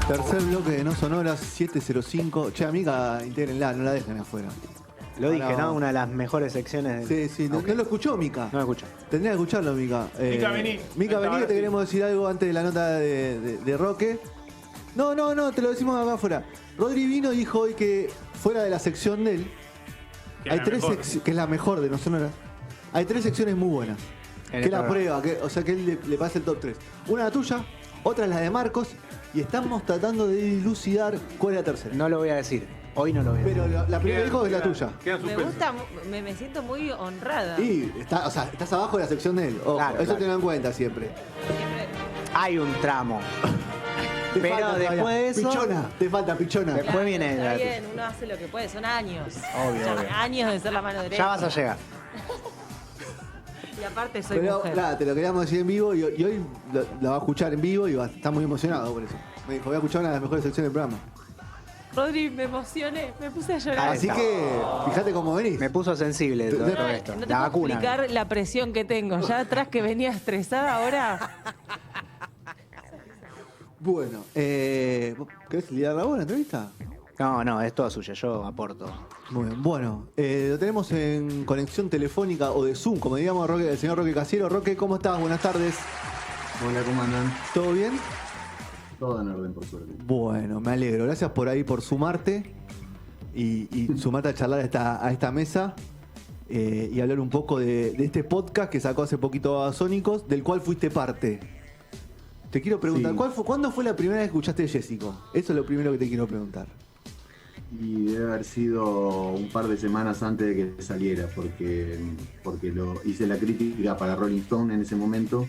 Tercer bloque de No Sonoras 705. Che, amiga, intégrenla, no la dejen afuera. Lo dije, ¿no? Una de las mejores secciones. Sí, no, no lo escuchó Mica. No lo escucho. Tendría que escucharlo, Mica. Mica, vení. Mica, vení, que te queremos decir algo antes de la nota de Roque. No, te lo decimos acá afuera. Rodri vino y dijo hoy que fuera de la sección de él, hay tres secciones, que es la mejor de No Sonoras, hay tres secciones muy buenas. Que la prueba, o sea que él le pasa el top 3. Una la tuya, otra es la de Marcos, y estamos tratando de dilucidar cuál es la tercera. No lo voy a decir. Hoy no lo voy a decir. Pero la primera dijo que es la tuya. Me gusta, me siento muy honrada. Y estás abajo de la sección de él. Ojo, Claro, eso claro. tenlo en cuenta siempre. Siempre- Hay un tramo. Te Pero falta después todavía. de eso- Pichona, te falta pichona. Después Claro, viene está la- bien, uno hace lo que puede, son años. Obvio, obvio. Años de ser la mano derecha. Ya vas a llegar. Y aparte soy Pero mujer. claro, te lo queríamos decir en vivo y hoy lo va a escuchar en vivo y está muy emocionado por eso. Me dijo, voy a escuchar una de las mejores secciones del programa. Rodri, me emocioné, me puse a llorar. Así que, fíjate cómo venís. Me puso sensible todo esto. No te La puedo vacuna. explicar la presión que tengo. Ya atrás que venía estresada, ahora Bueno, ¿vos ¿querés liderar la entrevista? No, es todo suyo. Yo aporto. Muy bien, bueno, lo tenemos en conexión telefónica o de Zoom, como digamos, el señor Roque Casiero. Roque, ¿cómo estás? Buenas tardes. Hola, ¿cómo andan? ¿Todo bien? Todo en orden, por suerte. Bueno, me alegro. Gracias por ahí, por sumarte y sumarte a charlar a esta mesa y hablar un poco de este podcast que sacó hace poquito Babasónicos, del cual fuiste parte. Te quiero preguntar, Sí. ¿cuándo fue la primera vez que escuchaste Jessico? Eso es lo primero que te quiero preguntar. Y debe haber sido un par de semanas antes de que saliera, porque hice la crítica para Rolling Stone en ese momento,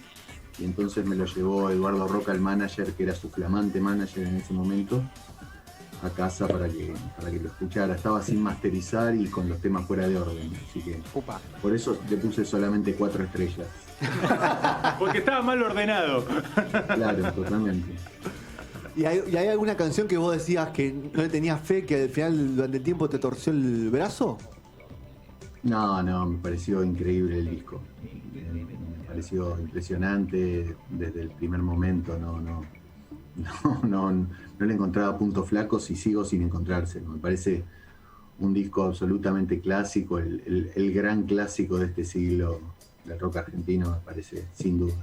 y entonces me lo llevó Eduardo Roca, el manager, que era su flamante manager en ese momento, a casa para que lo escuchara. Estaba sin masterizar y con los temas fuera de orden, así que Upa. por eso le puse solamente 4 estrellas. Porque estaba mal ordenado. Claro, totalmente. ¿Y hay alguna canción que vos decías que no le tenías fe, que al final durante el tiempo te torció el brazo? No, me pareció increíble el disco. Me pareció impresionante desde el primer momento. No le encontraba puntos flacos y sigo sin encontrarse. Me parece un disco absolutamente clásico, el gran clásico de este siglo del rock argentino, me parece, sin duda.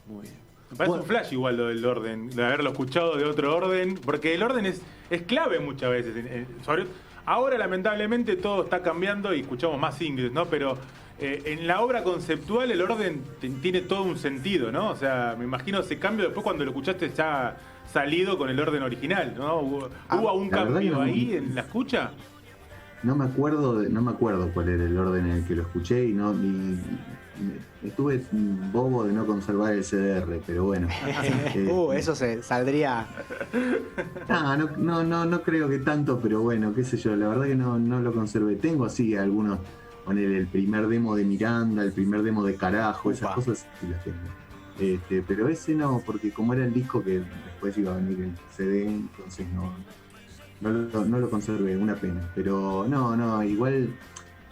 Muy bien. Me parece un flash igual lo del orden, de haberlo escuchado de otro orden, porque el orden es clave muchas veces. Ahora lamentablemente todo está cambiando y escuchamos más singles, ¿no? Pero en la obra conceptual el orden tiene todo un sentido, ¿no? O sea, me imagino ese cambio después cuando lo escuchaste ya salido con el orden original, ¿no? ¿Hubo un la verdad cambio que no. ahí en la escucha? No me acuerdo cuál era el orden en el que lo escuché y estuve bobo de no conservar el CDR, pero bueno. Eso se saldría. No creo que tanto, pero bueno, qué sé yo, la verdad que no lo conservé. Tengo así algunos, poner el primer demo de Miranda, el primer demo de Carajo, esas cosas sí las tengo. Pero ese no, porque como era el disco que después iba a venir el CD, entonces no lo conservé, una pena. Pero igual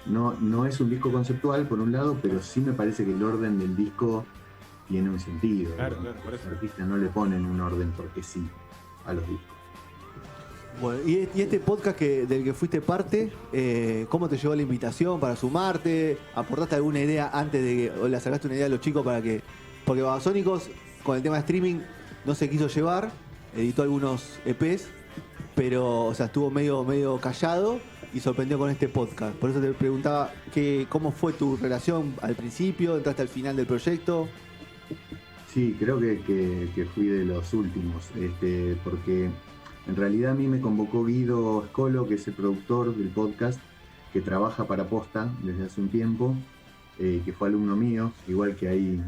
no es un disco conceptual por un lado, pero sí me parece que el orden del disco tiene un sentido. Claro, por eso. Los artistas no le ponen un orden porque sí a los discos. Bueno, y este podcast del que fuiste parte, ¿cómo te llegó la invitación para sumarte? ¿Aportaste alguna idea antes o le sacaste una idea a los chicos porque Babasónicos con el tema de streaming no se quiso llevar, editó algunos EPs, pero o sea, estuvo medio callado y sorprendió con este podcast. Por eso te preguntaba cómo fue tu relación al principio, entraste al final del proyecto. Sí, creo que fui de los últimos, porque en realidad a mí me convocó Guido Scolo, que es el productor del podcast, que trabaja para Posta desde hace un tiempo, que fue alumno mío, igual que ahí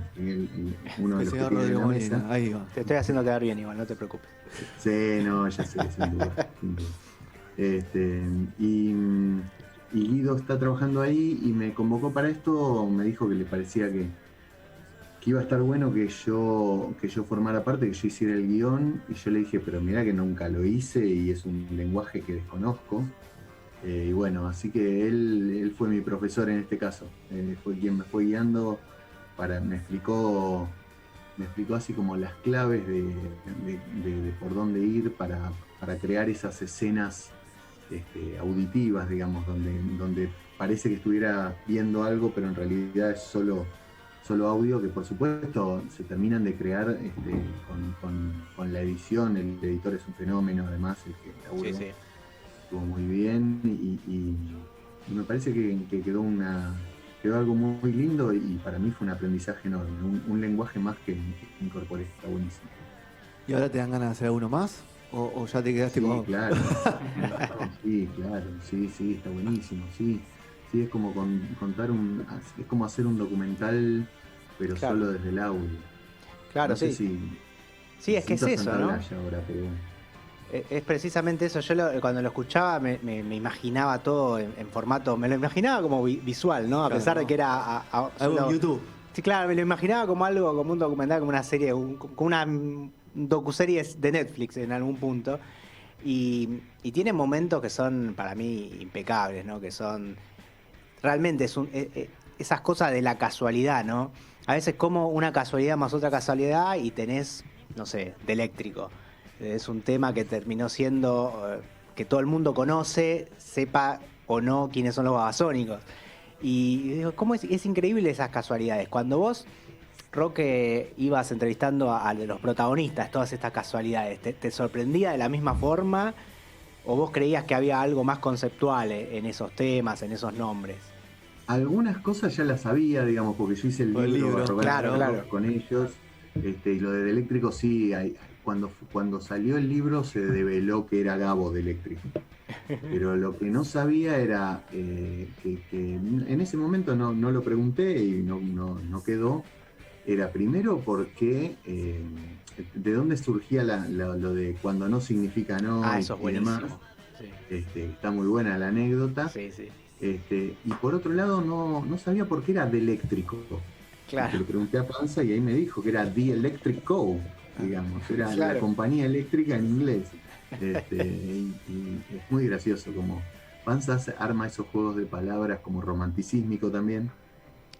uno de El los que señor tiene en la Rodrigo mesa. Molina, ahí va. Te estoy haciendo quedar bien igual, no te preocupes. Sí, no, ya sé, sin duda. Sin duda. Y Guido está trabajando ahí y me convocó para esto, me dijo que le parecía que iba a estar bueno que yo formara parte, que yo hiciera el guión, y yo le dije, pero mirá que nunca lo hice y es un lenguaje que desconozco. Y bueno, así que él fue mi profesor en este caso. Fue quien me fue guiando, me explicó así como las claves de por dónde ir para crear esas escenas auditivas, digamos, donde parece que estuviera viendo algo, pero en realidad es solo audio, que por supuesto se terminan de crear con la edición. El editor es un fenómeno, además, el que laburó. Sí. Estuvo muy bien y me parece que quedó algo muy lindo, y para mí fue un aprendizaje enorme, un lenguaje más que incorporé. Está buenísimo. ¿Y ahora te dan ganas de hacer alguno más? ¿O ya te quedaste con...? Claro. Sí, claro. Sí, está buenísimo. Sí, es como es como hacer un documental, pero Claro. solo desde el audio. Claro, No sé sí. si Sí, es que es necesito eso, ¿no? Santa Blaya ahora, pero bueno. Es precisamente eso. Yo cuando lo escuchaba me imaginaba todo en formato, me lo imaginaba como visual, ¿no? A Claro, pesar de ¿no? que era Algo solo- en YouTube. Sí, claro, me lo imaginaba como algo, como un documental, como una serie, como una docuserie de Netflix en algún punto. Y tiene momentos que son para mí impecables, ¿no? Que son realmente esas cosas de la casualidad, ¿no? A veces como una casualidad más otra casualidad y tenés, no sé, de Eléctrico. Es un tema que terminó siendo que todo el mundo conoce, sepa o no quiénes son los Babasónicos. Y digo, ¿cómo es increíble esas casualidades? Cuando vos, Roque, ibas entrevistando a los protagonistas, todas estas casualidades, ¿te sorprendía de la misma forma? ¿O vos creías que había algo más conceptual en esos temas, en esos nombres? Algunas cosas ya las sabía, digamos, porque yo hice el Por el libro, libro. Arrogantes Claro, Locos claro. con ellos, y lo de Eléctrico sí, cuando salió el libro se develó que era Gabo de Eléctrico. Pero lo que no sabía era que en ese momento no lo pregunté y no quedó. Era primero porque de dónde surgía lo de cuando no significa no, Eso es y demás. buenísimo. Sí, Está muy buena la anécdota. sí. Y por otro lado no sabía por qué era de Eléctrico. Claro. Le pregunté a Panza y ahí me dijo que era The Electric Co, digamos, era Claro. la compañía eléctrica en inglés. Y es muy gracioso como Panza arma esos juegos de palabras como romanticísmico también,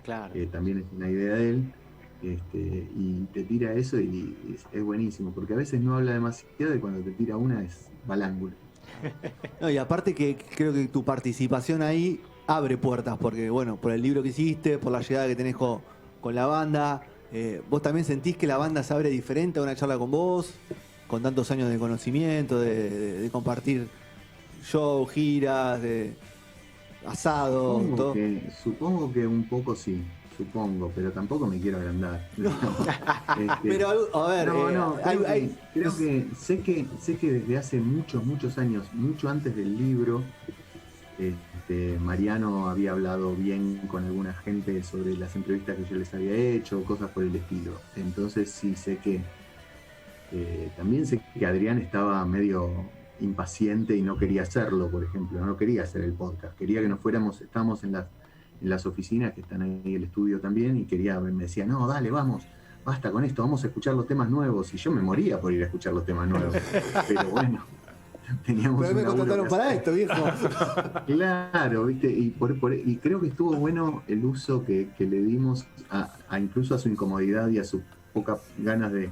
Claro. que también es una idea de él. Y te tira eso y es buenísimo, porque a veces no habla demasiado y cuando te tira una va al ángulo. No, y aparte que creo que tu participación ahí abre puertas, porque bueno, por el libro que hiciste, por la llegada que tenés con la banda, vos también sentís que la banda se abre diferente a una charla con vos, con tantos años de conocimiento, de compartir show, giras, de asado, todo. Supongo que un poco sí, pero tampoco me quiero agrandar. Pero a ver, creo que sé que desde hace muchos años, mucho antes del libro, Mariano había hablado bien con alguna gente sobre las entrevistas que yo les había hecho, cosas por el estilo. Entonces sí sé que también sé que Adrián estaba medio impaciente y no quería hacerlo, por ejemplo, no quería hacer el podcast, quería que nos fuéramos, estábamos en las oficinas que están ahí en el estudio también, y me decía, no, dale, vamos, basta con esto, vamos a escuchar los temas nuevos, y yo me moría por ir a escuchar los temas nuevos, pero bueno, teníamos pero me un laburo contrataron que para hacer. esto, viejo. Claro, viste, y creo que estuvo bueno el uso que le dimos incluso a su incomodidad y a sus pocas ganas de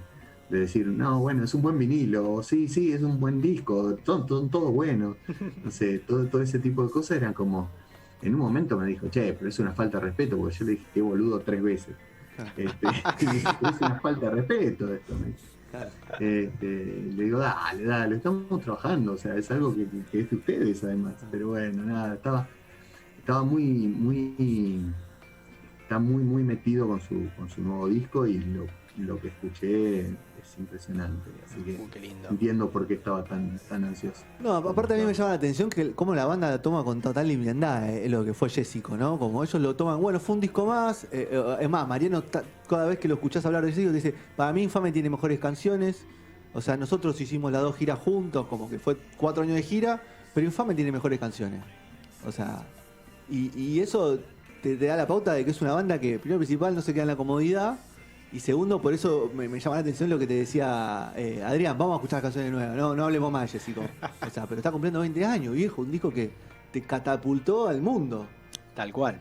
decir, no, bueno, es un buen vinilo, o sí, es un buen disco, son todo bueno. No sé, todo ese tipo de cosas eran como, en un momento me dijo, che, pero es una falta de respeto, porque yo le dije qué boludo 3 veces. Y dije, pero es una falta de respeto esto, me dice. Le digo, dale, estamos trabajando, o sea, es algo que es de ustedes además. Pero bueno, nada, estaba está muy metido con su nuevo disco, y lo que escuché es impresionante, así que Qué lindo. entiendo por qué estaba tan ansioso. No, aparte a mí me llama la atención que cómo la banda la toma con total liviandad, lo que fue Jessico, ¿no? Como ellos lo toman, bueno, fue un disco más. Es más, Mariano, cada vez que lo escuchás hablar de Jessico, dice, para mí Infame tiene mejores canciones. O sea, nosotros hicimos las 2 giras juntos, como que fue 4 años de gira, pero Infame tiene mejores canciones. O sea, y eso te da la pauta de que es una banda que, primero principal, no se queda en la comodidad, Y segundo, por eso me llama la atención lo que te decía Adrián, vamos a escuchar canciones nuevas, no hablemos más de Jessico. O sea, pero está cumpliendo 20 años, viejo, un disco que te catapultó al mundo. Tal cual.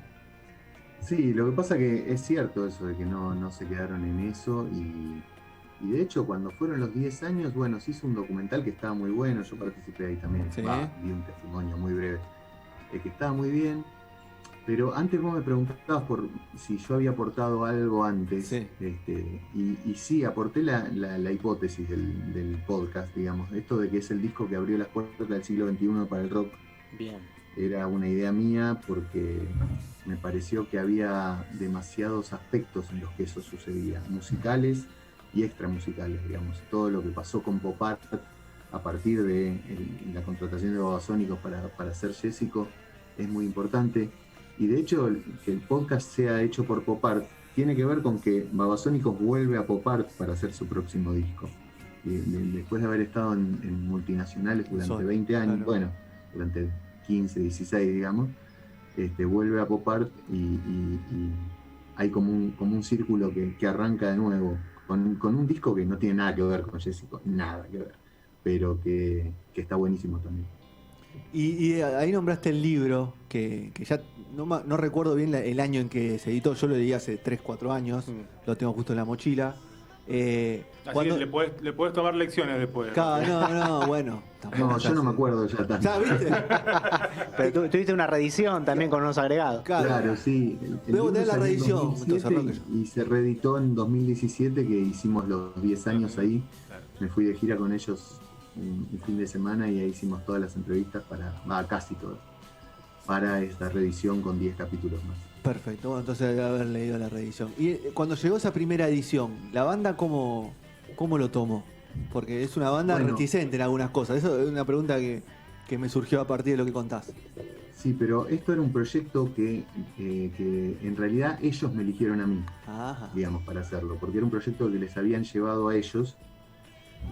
Sí, lo que pasa que es cierto eso de que no se quedaron en eso y de hecho cuando fueron los 10 años, bueno, se hizo un documental que estaba muy bueno, yo participé ahí también, Sí. Di un testimonio muy breve, que estaba muy bien, pero antes vos me preguntabas por si yo había aportado algo antes, Sí. y sí, aporté la hipótesis del podcast, digamos, esto de que es el disco que abrió las puertas del siglo XXI para el rock. Bien. Era una idea mía porque me pareció que había demasiados aspectos en los que eso sucedía, musicales y extramusicales, digamos. Todo lo que pasó con Pop Art a partir de la contratación de Babasónicos para hacer Jessico es muy importante. Y de hecho, que el podcast sea hecho por Pop Art tiene que ver con que Babasónicos vuelve a Pop Art para hacer su próximo disco. Y después de haber estado en multinacionales durante 20 años, claro. bueno, durante 15, 16, digamos, vuelve a Pop Art y hay como un círculo que arranca de nuevo con un disco que no tiene nada que ver con Jessico, nada que ver, pero que está buenísimo también. Y ahí nombraste el libro, que ya no recuerdo bien el año en que se editó, yo lo leí hace 3, 4 años, lo tengo justo en la mochila. Así cuando- que le podés tomar lecciones después. No, bueno. No, yo no me acuerdo ya tanto. Ya, ¿viste? Pero tú tuviste una reedición también con unos agregados. Claro, sí. El Debo libro tener la salió en reedición, 2007 entonces, Roque. y se reeditó en 2017, que hicimos los 10 años ahí. Claro. Me fui de gira con ellos un fin de semana y ahí hicimos todas las entrevistas casi todas, para esta reedición con 10 capítulos más. Perfecto, bueno, entonces debe haber leído la reedición. Y cuando llegó esa primera edición, ¿la banda cómo lo tomó? Porque es una banda Bueno. reticente en algunas cosas. Eso es una pregunta que me surgió a partir de lo que contás. Sí, pero esto era un proyecto que en realidad ellos me eligieron a mí, Ajá. digamos, para hacerlo, porque era un proyecto que les habían llevado a ellos,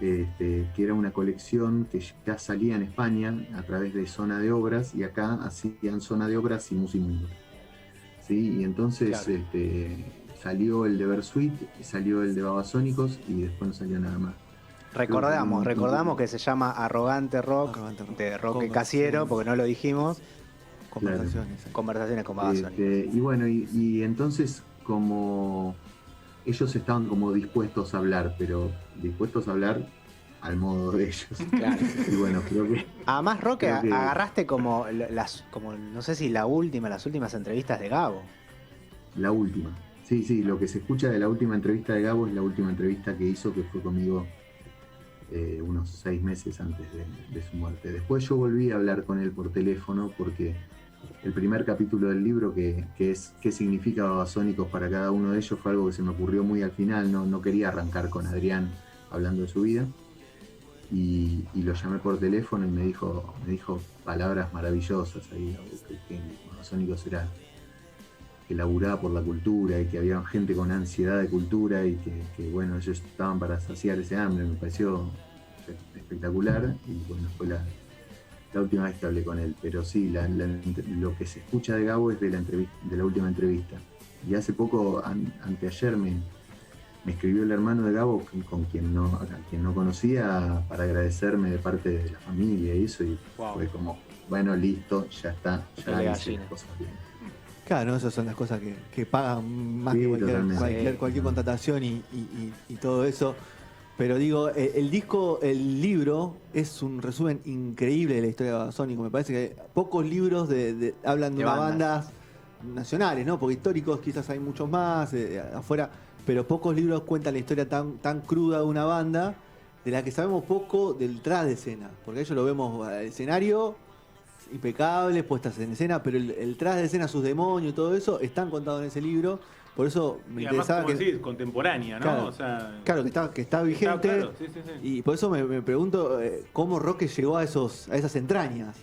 que era una colección que ya salía en España a través de Zona de Obras, y acá hacían Zona de Obras y Musimundo. ¿Sí? Y entonces Claro. salió el de Versuit, salió el de Babasónicos y después no salió nada más. Recordamos que se llama Arrogante Rock, Arrogante Rock. de Roque Conversaciones. Casiero, porque no lo dijimos. Conversaciones. Conversaciones con Babasónicos. Y bueno, y entonces como ellos estaban como dispuestos a hablar, pero dispuestos a hablar al modo de ellos. Claro. Y bueno, creo que Además, Roque, Creo que- agarraste como no sé si las últimas entrevistas de Gabo. la última. Sí, lo que se escucha de la última entrevista de Gabo es la última entrevista que hizo, que fue conmigo unos 6 meses antes de su muerte. Después yo volví a hablar con él por teléfono porque el primer capítulo del libro, que es qué significa Babasónicos para cada uno de ellos, fue algo que se me ocurrió muy al final. No quería arrancar con Adrián hablando de su vida. Y lo llamé por teléfono y me dijo palabras maravillosas ahí, que Babasónicos era que laburaba por la cultura y que había gente con ansiedad de cultura y que bueno, ellos estaban para saciar ese hambre. Me pareció espectacular y bueno, fue la última vez que hablé con él. Pero sí, lo que se escucha de Gabo es de la última entrevista. Y hace poco, anteayer, me escribió el hermano de Gabo, a quien no conocía, para agradecerme de parte de la familia y eso, y Wow. fue como, bueno, listo, ya está, ya Pelea hice gallina. las cosas bien. Claro, esas son las cosas que pagan más Sí, que totalmente. cualquier contratación y todo eso. Pero digo, el libro es un resumen increíble de la historia de Babasónicos. Me parece que pocos libros hablan de De una bandas. bandas nacionales, ¿no? Porque históricos quizás hay muchos más afuera, pero pocos libros cuentan la historia tan cruda de una banda, de la que sabemos poco del tras de escena. Porque ellos lo vemos al escenario, impecables, puestas en escena, pero el tras de escena, sus demonios y todo eso, están contados en ese libro. Por eso me Y además, interesaba como que... decís, contemporánea, ¿no? Claro. O sea, Claro, que está vigente. claro, sí. Y por eso me pregunto cómo Roque llegó a esas entrañas.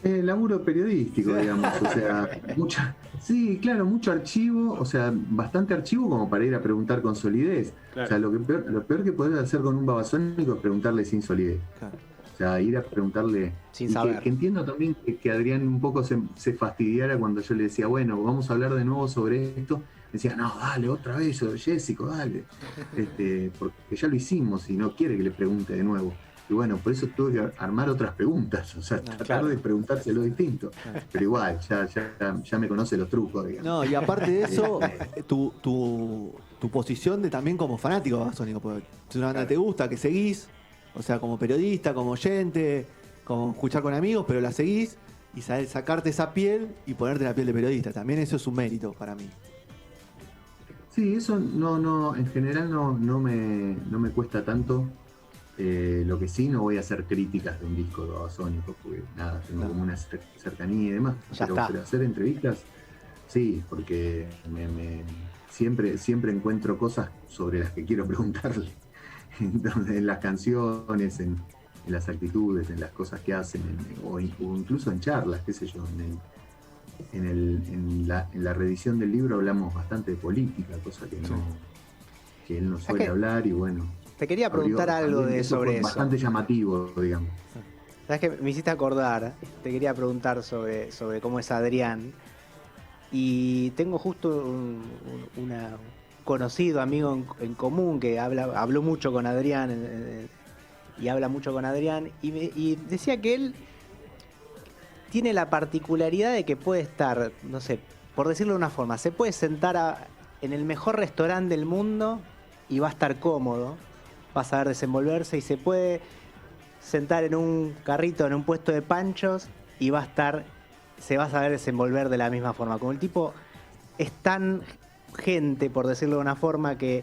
Laburo periodístico, Sí. digamos, o sea, mucho archivo, o sea, bastante archivo como para ir a preguntar con solidez. Claro. O sea, lo peor que podés hacer con un babasónico es preguntarle sin solidez. Claro. O sea, ir a preguntarle. Sin y saber. que entiendo también que Adrián un poco se fastidiara cuando yo le decía, bueno, vamos a hablar de nuevo sobre esto, decía, no, dale, otra vez, Jessico, dale. Porque ya lo hicimos y no quiere que le pregunte de nuevo. Y bueno, por eso tuve que armar otras preguntas, o sea, tratar de preguntárselo distinto. Pero igual, ya me conoce los trucos, digamos. No, y aparte de eso, tu posición de también como fanático de Babasónicos, porque es una banda que te gusta, que seguís, o sea, como periodista, como oyente, como escuchar con amigos, pero la seguís y sacarte esa piel y ponerte la piel de periodista. También eso es un mérito para mí. Sí, eso no, en general no me cuesta tanto. Lo que sí, no voy a hacer críticas de un disco de Babasónicos, porque nada, tengo como una cercanía y demás. Pero hacer entrevistas, sí, porque siempre encuentro cosas sobre las que quiero preguntarle. Entonces, en las canciones, en las actitudes, en las cosas que hacen, o incluso en charlas, qué sé yo. En la reedición del libro hablamos bastante de política, cosa que él no suele hablar, y bueno. Te quería preguntar algo sobre eso. Bastante llamativo, digamos. Sabes que me hiciste acordar, te quería preguntar sobre cómo es Adrián. Y tengo justo un conocido amigo en común que habló mucho con Adrián y habla mucho con Adrián. Y decía que él tiene la particularidad de que puede estar, no sé, por decirlo de una forma, se puede sentar en el mejor restaurante del mundo y va a estar cómodo. Va a saber desenvolverse y se puede sentar en un carrito, en un puesto de panchos y se va a saber desenvolver de la misma forma. Como el tipo es tan gente, por decirlo de una forma, que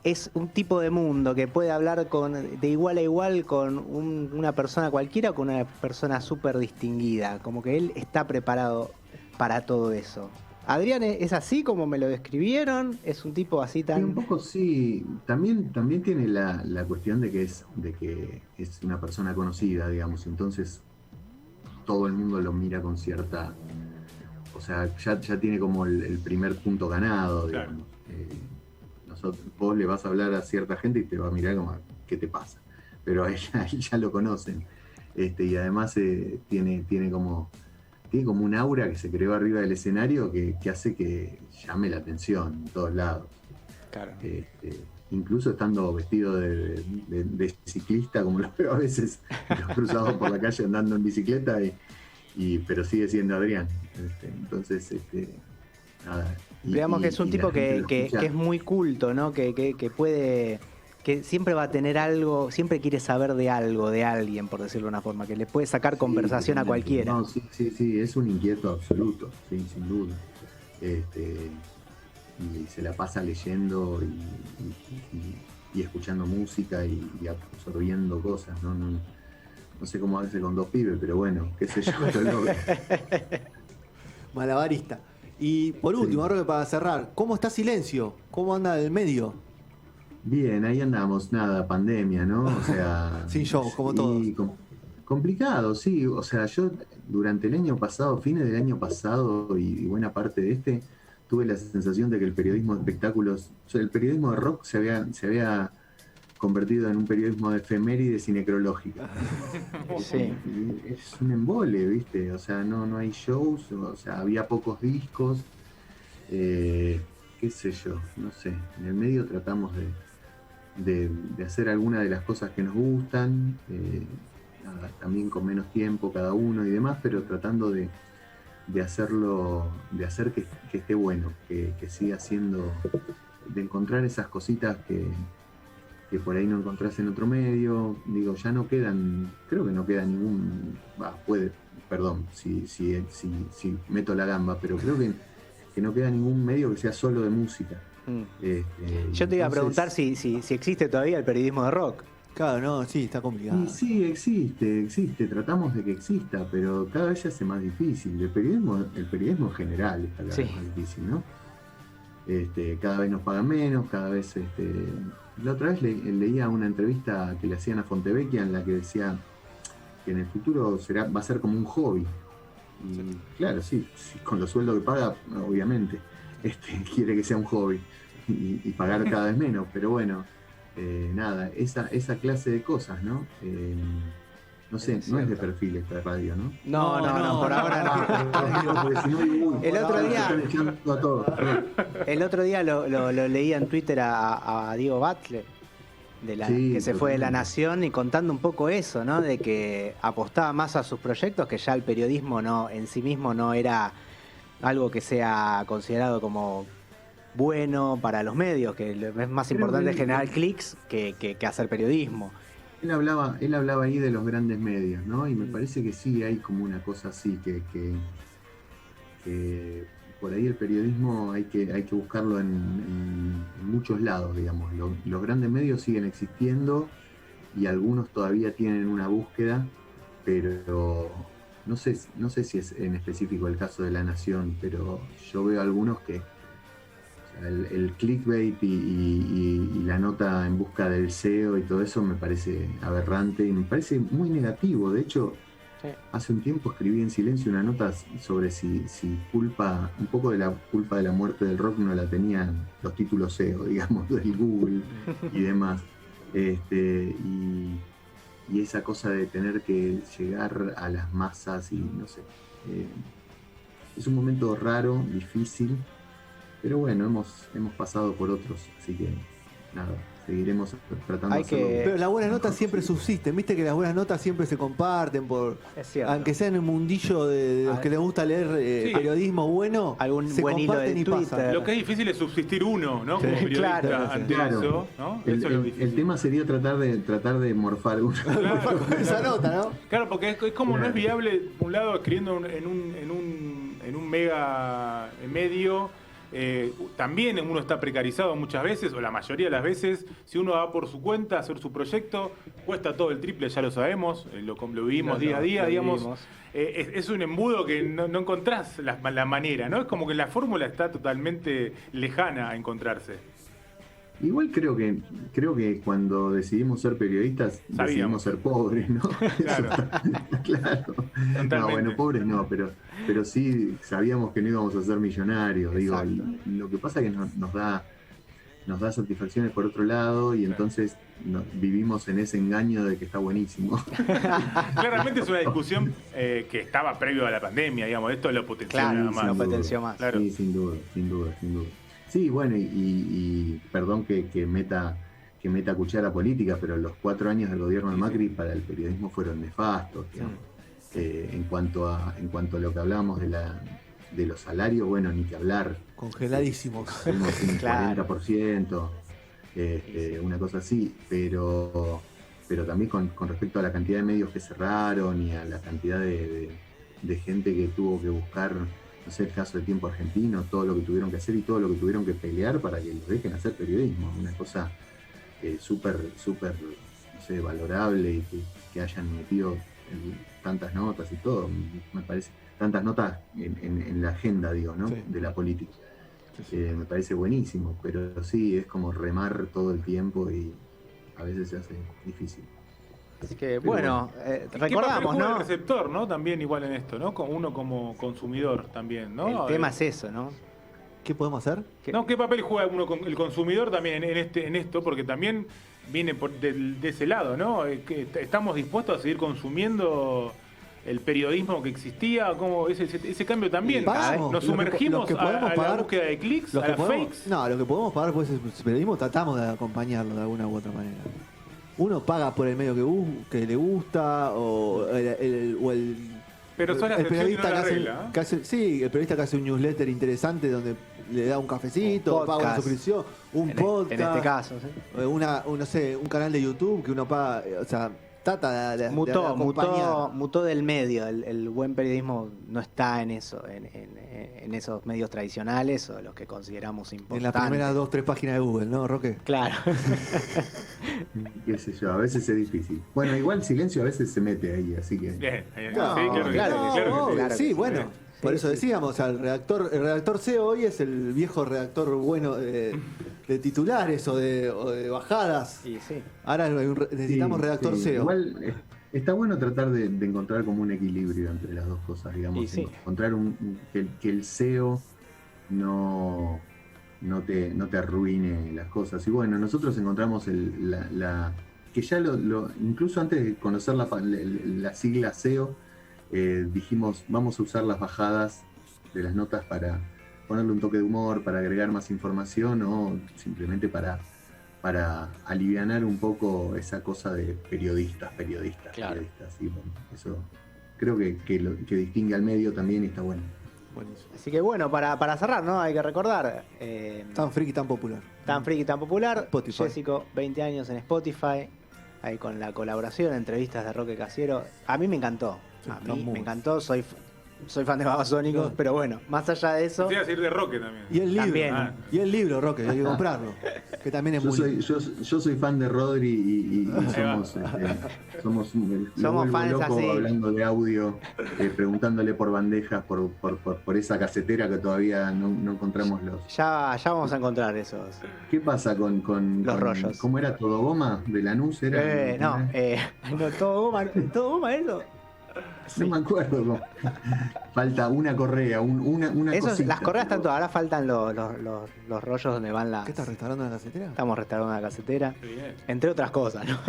es un tipo de mundo que puede hablar de igual a igual con una persona cualquiera o con una persona súper distinguida. Como que él está preparado para todo eso. ¿Adrián es así como me lo describieron? ¿Es un tipo así tan...? Sí, un poco sí. También tiene la cuestión de que es una persona conocida, digamos. Entonces todo el mundo lo mira con cierta... O sea, ya tiene como el primer punto ganado, digamos. Claro. Vos le vas a hablar a cierta gente y te va a mirar como, ¿qué te pasa? Pero a él ya lo conocen. Y además tiene como un aura que se creó arriba del escenario que hace que llame la atención en todos lados. Claro. Incluso estando vestido de ciclista, como lo veo a veces, los cruzados por la calle andando en bicicleta, pero sigue siendo Adrián. Entonces, nada. Digamos que es un tipo que es muy culto, ¿no? Que puede... que siempre va a tener algo, siempre quiere saber de algo, de alguien, por decirlo de una forma, que le puede sacar conversación a cualquiera. No, sí, es un inquieto absoluto, sí, sin duda. Y se la pasa leyendo y escuchando música y absorbiendo cosas, ¿no? No sé cómo hace con dos pibes, pero bueno, qué sé yo, lo logra. Malabarista. Y por último, ahora para cerrar, ¿cómo está Silencio? ¿Cómo anda el medio? Bien, ahí andamos, nada, pandemia, ¿no? O sea... Sin show, como todos. Complicado, sí. O sea, yo durante el año pasado, fines del año pasado y buena parte de tuve la sensación de que el periodismo de espectáculos, o sea, el periodismo de rock se había convertido en un periodismo de efemérides y necrológica. Sí. Es un embole, ¿viste? O sea, no hay shows, o sea, había pocos discos. Qué sé yo, no sé. En el medio tratamos de hacer algunas de las cosas que nos gustan, también con menos tiempo cada uno y demás, pero tratando de hacerlo, de hacer que esté bueno, que siga siendo, de encontrar esas cositas que por ahí no encontrás en otro medio. Digo, ya no quedan, creo que no queda ningún, perdón si meto la gamba, pero creo que no queda ningún medio que sea solo de música. Yo te iba a preguntar si existe todavía el periodismo de rock. Claro, no, sí, está complicado. Y sí, existe, tratamos de que exista, pero cada vez se hace más difícil. El periodismo en general está cada vez más difícil, ¿no? Cada vez nos pagan menos, cada vez... La otra vez leía una entrevista que le hacían a Fontevecchia en la que decía que en el futuro va a ser como un hobby. Y claro, sí, con los sueldos que paga, obviamente, quiere que sea un hobby y pagar cada vez menos, pero bueno, nada, esa clase de cosas, ¿no? No sé, no es de perfil esta radio, ¿no? No, por ahora no. Porque si no, uy, El otro ahora día- se están echando a todos. El otro día lo leía en Twitter a Diego Butler, Sí, que se fue de La totalmente. Nación, y contando un poco eso, ¿no? De que apostaba más a sus proyectos, que ya el periodismo no en sí mismo no era algo que sea considerado como bueno para los medios, que es más Creo importante que- generar clics que hacer periodismo. Él hablaba ahí de los grandes medios, ¿no? Y me parece que sí hay como una cosa así, que por ahí el periodismo hay que buscarlo en muchos lados, digamos. Los grandes medios siguen existiendo y algunos todavía tienen una búsqueda, pero no sé si es en específico el caso de La Nación, pero yo veo algunos que o sea, el clickbait y la nota en busca del SEO y todo eso me parece aberrante y me parece muy negativo. De hecho, hace un tiempo escribí en Silencio una nota sobre si un poco de la culpa de la muerte del rock no la tenían los títulos SEO, digamos, del Google y demás. Y esa cosa de tener que llegar a las masas y no sé. Es un momento raro, difícil, pero bueno, hemos pasado por otros, así que nada, seguiremos tratando Hay de hacerlo que- bien. Pero las buenas notas siempre subsisten, viste que las buenas notas siempre se comparten Es cierto. aunque sea en el mundillo de los que les gusta leer Sí. periodismo bueno, Algún se buen hilo comparten de y Twitter. pasan. Lo que es difícil es subsistir uno, ¿no? Como periodista Claro, ante Claro. eso, ¿no? El, Eso es lo el- difícil. el tema sería tratar de morfar uno. Con esa nota, ¿no? Claro, porque es como no es viable, por un lado, escribiendo en un mega medio, también uno está precarizado muchas veces, o la mayoría de las veces, si uno va por su cuenta a hacer su proyecto, cuesta todo el triple, ya lo sabemos, lo vivimos día a día, lo digamos. vivimos. Es un embudo que no encontrás la manera, ¿no? Es como que la fórmula está totalmente lejana a encontrarse. Igual creo que cuando decidimos ser periodistas, Sabíamos. decidimos ser pobres, ¿no? Claro. Claro. Totalmente. No, bueno, pobres no, pero sí sabíamos que no íbamos a ser millonarios. Digo, Exacto. lo que pasa es que nos da satisfacciones por otro lado y entonces vivimos en ese engaño de que está buenísimo. Claramente es una discusión que estaba previo a la pandemia, digamos, esto lo potenció Claro, nada más. lo potenció más. Claro. Sí, sin duda. Sí, bueno, y perdón que meta cuchara política, pero los 4 años del gobierno de Macri para el periodismo fueron nefastos. Digamos. En cuanto a lo que hablábamos de los salarios, bueno, ni que hablar. Congeladísimo. Fuimos un Claro. 40%, una cosa así, pero también con respecto a la cantidad de medios que cerraron y a la cantidad de gente que tuvo que buscar, no sé, el caso de Tiempo Argentino, todo lo que tuvieron que hacer y todo lo que tuvieron que pelear para que los dejen hacer periodismo. Una cosa súper, no sé, valorable y que hayan metido tantas notas y todo, me parece, tantas notas en la agenda, digo, ¿no? Sí. De la política. Me parece buenísimo, pero sí, es como remar todo el tiempo y a veces se hace difícil. Así que, bueno, ¿Qué papel recordamos, juega el ¿no? receptor, ¿no? También igual en esto, ¿no? Como uno como consumidor también, ¿no? El tema es eso, ¿no? ¿Qué podemos hacer? No, ¿qué papel juega el consumidor también en esto? Porque también viene de ese lado, ¿no? Que estamos dispuestos a seguir consumiendo el periodismo que existía, como ese cambio también. Pagamos. Nos Lo que sumergimos podemos a la pagar- búsqueda de clics, Lo a que las podemos, fakes. no, lo que podemos pagar pues es periodismo, tratamos de acompañarlo de alguna u otra manera. Uno paga por el medio que le gusta o el Pero sos la el excepción y no la hace, regla, ¿eh? que hace- sí, el periodista que hace un newsletter interesante donde le da un cafecito, Un paga una podcast. suscripción, un En podcast, este caso, ¿sí? no sé, un canal de YouTube que uno paga, o sea, trata de acompañar. Mutó del medio. El buen periodismo no está en eso, en esos medios tradicionales o los que consideramos En importantes. las primeras 2-3 páginas de Google, ¿no, Roque? Claro. Qué sé yo, a veces es difícil. Bueno, igual Silencio a veces se mete ahí, así que... Bien, No, sí, claro que sí, claro claro que que sí. obvio, claro que sí, sí. bueno. Sí, Por eso sí, decíamos, o sea, el redactor SEO hoy es el viejo redactor bueno de titulares o de bajadas. Sí, sí. Ahora necesitamos Sí, redactor sí. SEO. Igual está bueno tratar de encontrar como un equilibrio entre las dos cosas, digamos. Y sí. Encontrar que el SEO no te arruine las cosas. Y bueno, nosotros encontramos que ya incluso antes de conocer la sigla SEO, dijimos, vamos a usar las bajadas de las notas para ponerle un toque de humor, para agregar más información o simplemente para alivianar un poco esa cosa de periodistas. Claro. Y bueno, eso creo que distingue al medio también y está bueno. Buenísimo. Así que bueno, para cerrar, ¿no? Hay que recordar. Tan friki, tan popular. Tan friki, tan popular. Spotify. Jessico, 20 años en Spotify. Ahí con la colaboración, entrevistas de Roque Casiero. A mí me encantó. Sí, A está mí muy me encantó. Soy fan de Babasónicos, Claro. pero bueno, más allá de eso. Sí, a ir de Roque también. Y el libro. También. Y el libro, Roque, hay que comprarlo. Que también es Yo muy soy, lindo. yo soy fan de Rodri y va. somos Somos fans loco así. hablando de audio, preguntándole por bandejas, por esa casetera que todavía no encontramos los. Ya vamos a encontrar esos. ¿Qué pasa con Los rollos. ¿Cómo era todo goma? ¿De Lanús era? No, todo goma eso. No me acuerdo. Falta una correa, una Esos, cosita. las correas están todas, ahora faltan los rollos donde van las. ¿Qué estás restaurando en la casetera? Estamos restaurando la casetera, Qué bien. entre otras cosas, ¿no?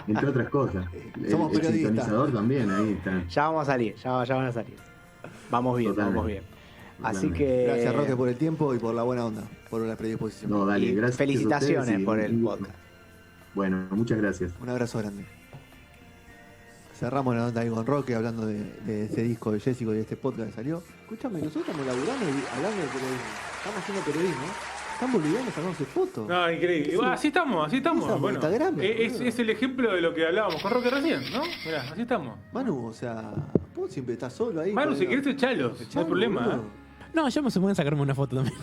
Entre otras cosas. Somos El periodistas. sintonizador también, ahí está. Ya vamos a salir, ya van a salir. Vamos bien, Totalmente. vamos bien. Así Totalmente. que. Gracias, Roque, por el tiempo y por la buena onda, por la predisposición. No, dale, y gracias. a felicitaciones ustedes y por el un gusto. podcast. Bueno, muchas gracias. Un abrazo grande. Cerramos la nota ahí con Roque hablando de ese disco de Jessico y de este podcast que salió. Escúchame, nosotros estamos laburando y hablando de periodismo. Estamos haciendo periodismo. Están bolivianos sacándose fotos. No, increíble. Sí. Así estamos. Esa por Instagram, es boludo. el ejemplo de lo que hablábamos con Roque recién, ¿no? Mirá, así estamos. Manu, o sea, vos siempre estás solo ahí. Manu, si querés echalos, no hay problema. boludo. No, ya me se pueden sacarme una foto también.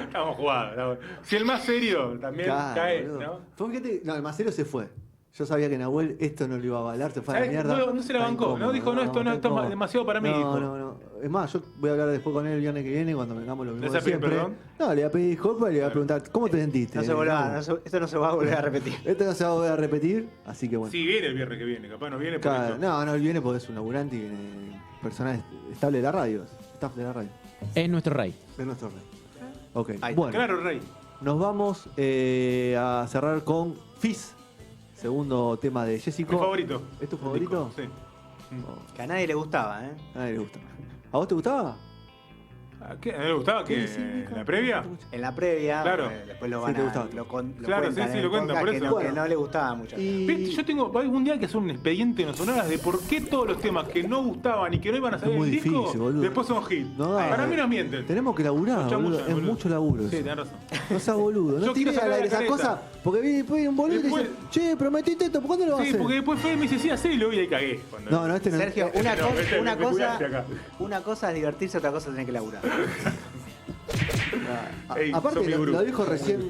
Estamos jugados. Si el más serio también Claro, cae, boludo. ¿no? Fue fíjate, no, el Macero se fue. Yo sabía que Nahuel esto no lo iba a avalar, se fue a la ¿Sabés? mierda. No se la Está bancó, incómodo, ¿no? Dijo, no, esto está es incómodo. demasiado para mí, No, dijo. no. Es más, yo voy a hablar después con él el viernes que viene cuando vengamos lo mismo ¿Le de vas a pedir siempre. perdón? No, le voy a pedir disculpas y le voy a preguntar, ¿cómo te sentiste? Esto no se va a volver a repetir. Esto no se va a volver a repetir, así que bueno. Si viene el viernes que viene, capaz no viene por Claro, esto. no, él viene porque es un laburante y viene personal estable de la radio, staff de la radio, Es nuestro rey. de nuestro rey. Ok, Ahí está. bueno, Claro, Rey. nos vamos a cerrar con Fizz, segundo tema de Jessico. Mi favorito. ¿Es tu favorito? Sí. Oh, Que a nadie le gustaba, ¿eh? a nadie le gusta. ¿A vos te gustaba? ¿A qué? ¿No le gustaba ¿Qué que decís, Nico? la previa? En la previa, Claro. después lo Sí, van te a. gustaba. Lo Claro, cuentan sí, en lo el cuentan, podcast por que eso. no, Bueno. que no le gustaba mucho. Viste, yo tengo algún día hay que hacer un expediente en sonoras de por qué todos los temas que no gustaban y que no iban a salir Es muy en el disco, difícil, boludo. después son hits. No, Para mí nos mienten. Tenemos que laburar, Mucha, boludo. mucha, Es boludo. mucho laburo. Sí, eso. tenés razón. No seas boludo. No Yo quiero tires al sacar aire la esas careta. cosas. Porque viene después un boludo y te Después- dice, che, prometiste esto, ¿por cuándo lo vas a Sí, hacer? porque después Fede me dice, sí, hacelo y ahí cagué. Cuando- No, este no. Sergio, No, este es especulante acá. una cosa es divertirse, otra cosa es tener que laburar. Ey, Aparte, sos mi gurú. lo dijo recién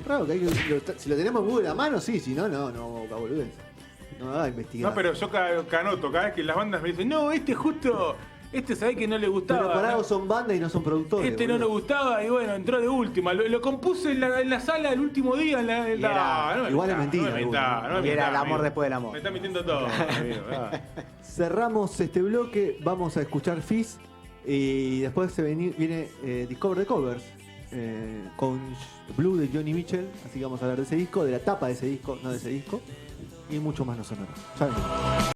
Raro, que hay que, si lo tenemos en Google a mano, sí, si no, no, boludez. No me va a investigar. No, pero yo canoto, cada vez que las bandas me dicen, no, justo, sabés que no le gustaba. Pero para ¿no? algo son bandas y no son productores. No boludo. le gustaba y bueno, entró de última. Lo compuse en la sala el último día. igual es mentira, Y era el amor después del amor. Me está mintiendo todo, amigo. Cerramos este bloque, vamos a escuchar Fizz y después viene Discover the Covers con Blue de Johnny Mitchell, así que vamos a hablar de ese disco, de la tapa de ese disco, no de ese disco, y mucho más no sonará. Ya venimos.